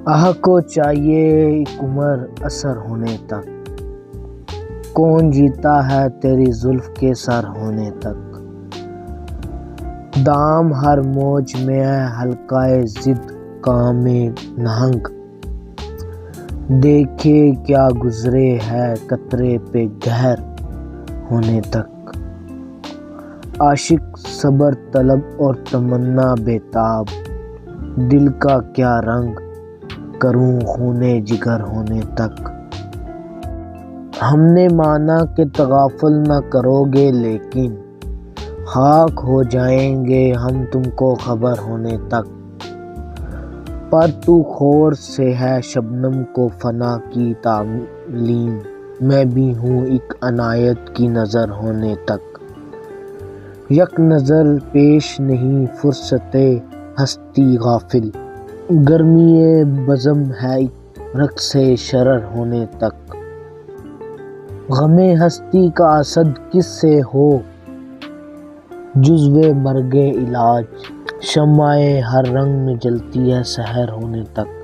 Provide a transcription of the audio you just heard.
آہ کو چاہیے ایک عمر اثر ہونے تک، کون جیتا ہے تیری زلف کے سر ہونے تک۔ دام ہر موج میں ہے حلقۂ ضد کام نہنگ، دیکھے کیا گزرے ہے قطرے پہ گہر ہونے تک۔ عاشق صبر طلب اور تمنا بیتاب، دل کا کیا رنگ کروں خون جگر ہونے تک۔ ہم نے مانا کہ تغافل نہ کرو گے، لیکن خاک ہو جائیں گے ہم تم کو خبر ہونے تک۔ پر تو خور سے ہے شبنم کو فنا کی تعلیم، میں بھی ہوں ایک عنایت کی نظر ہونے تک۔ یک نظر پیش نہیں فرصت ہستی غافل، گرمی بزم ہے ایک رقص شرر ہونے تک۔ غم ہستی کا اسد کس سے ہو جزو مرگ علاج، شمع ہر رنگ میں جلتی ہے سحر ہونے تک۔